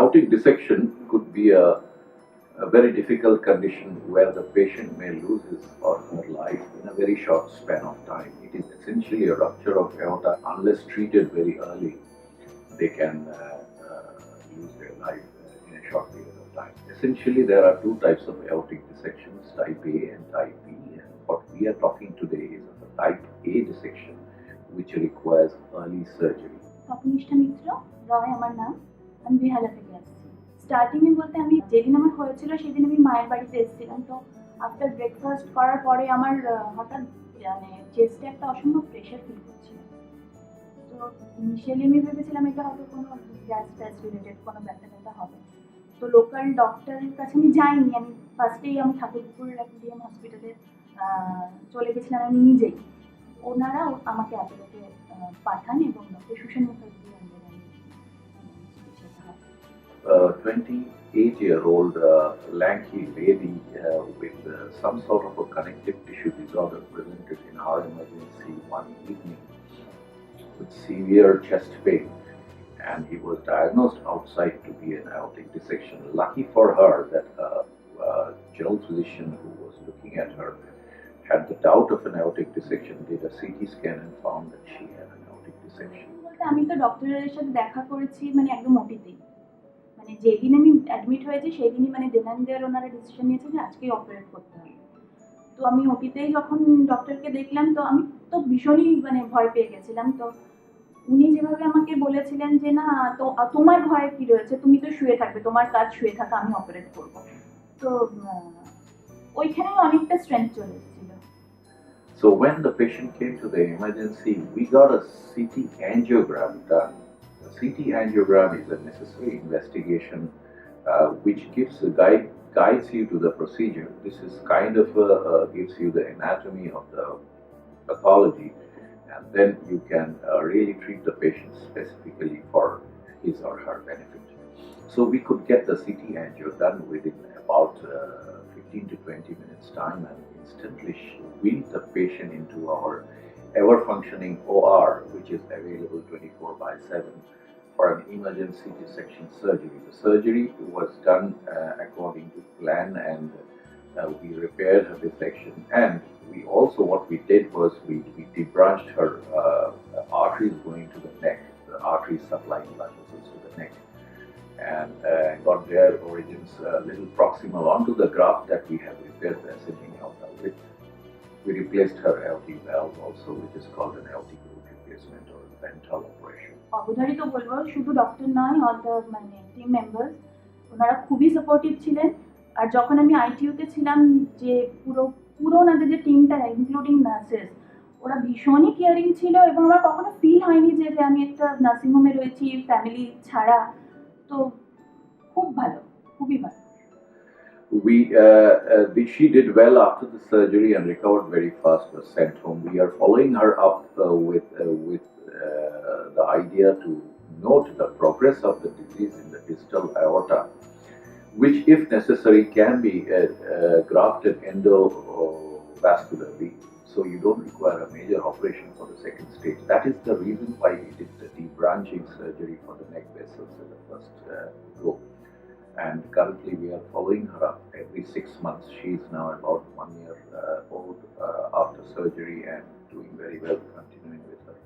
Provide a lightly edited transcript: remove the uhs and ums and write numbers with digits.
aortic dissection could be a very difficult condition where the patient may lose his or her life in a very short span of time. It is essentially a rupture of aorta. Unless treated very early, they can lose their life in a short period of time. Essentially, there are two types of aortic dissections, type A and type B. And what we are talking today is of a type A dissection, which requires early surgery. Tapanishtha Mitra, Roy আমার নাম, আমি বেহালা থেকে আসছি। স্টার্টিংয়ে বলতে আমি যেদিন আমার হয়েছিল সেদিন আমি মায়ের বাড়িতে এসেছিলাম। তো আফটার ব্রেকফাস্ট করার পরে আমার হঠাৎ মানে চেস্টে একটা অসম্ভব প্রেশার ফিল করছিল। তো ইনিশিয়ালি আমি ভেবেছিলাম এটা হয়তো কোনো গ্যাস ট্যাস রিলেটেড কোনো ব্যথা হবে। তো লোকাল ডক্টরের কাছে আমি যাইনি, আমি ফার্স্টেই আমি ঠাকুরপুরের একটা ডিএম হসপিটালে চলে গেছিলাম আমি নিজেই। ওনারা আমাকে অ্যাপোলোতে পাঠান এবং doctor Sushan Mukherjee 28-year-old lanky lady with some sort of a connective tissue disorder presented in our emergency one evening with severe chest pain, and he was diagnosed outside to be an aortic dissection. Lucky for her that a general physician who was looking at her had the doubt of an aortic dissection, did a CT scan and found that she had an aortic dissection. আমি তো ডক্টরের সাথে দেখা করেছি মানে একদম ওটিতেই, মানে যেদিন আমি অ্যাডমিট হয়েছি সেই দিনই মানে দেনান্দের ওনারা ডিসিশন নিয়েছে যে আজকেই অপারেট করতে হবে। তো আমি ওটিতেই যখন ডক্টরকে দেখলাম তো আমি তো ভীষণই মানে ভয় পেয়ে গেছিলাম। তো উনি যেভাবে আমাকে বলেছিলেন যে না তো তোমার ভয় কি রয়েছে, তুমি তো শুয়ে থাকবে, তোমার কাজ শুয়ে থাকা, আমি অপারেট করবো। তো ওইখানেই অনেকটা স্ট্রেংথ চলে এসেছিল। So when the patient came to the emergency, we got a CT angiogram done. The CT angiogram is a necessary investigation which guides you to the procedure. This is kind of gives you the anatomy of the pathology, and then you can really treat the patient specifically for his or her benefit. So we could get the CT angio done within about 15 to 20 minutes time, and instantly wheel the patient into our ever-functioning OR, which is available 24/7 for an emergency dissection surgery. The surgery was done according to plan, and we repaired her dissection. And we also, what we did was we debranched her arteries going to the neck, the arteries supplying blood vessels to the neck, and got their origins a little proximal onto the graft that we have repaired the ascending aorta with. We replaced her aortic valve also, which is called an aortic root replacement or ventral operation. অবধারিত বলবো শুধু doctor নয়, all the মানে team members ওনারা খুবই supportive ছিলেন। আর যখন আমি আইটিইউতে ছিলাম যে পুরো ওনাদের যে টিমটা ইনক্লুডিং নার্সেস ওরা ভীষণই কেয়ারিং ছিল এবং আমার কখনো ফিল হয়নি যে আমি একটা নার্সিংহোমে রয়েছি ফ্যামিলি ছাড়া। তো খুব ভালো, খুবই ভালো। She did well after the surgery and recovered very fast, was sent home. We are following her up with the idea to note the progress of the disease in the distal aorta, which if necessary can be grafted endovascularly, so you don't require a major operation for the second stage. That is the reason why we did the debranching surgery for the neck vessels in the first go. And currently we are following her up every 6 months. She is now about 1 year old after surgery and doing very well, continuing with her.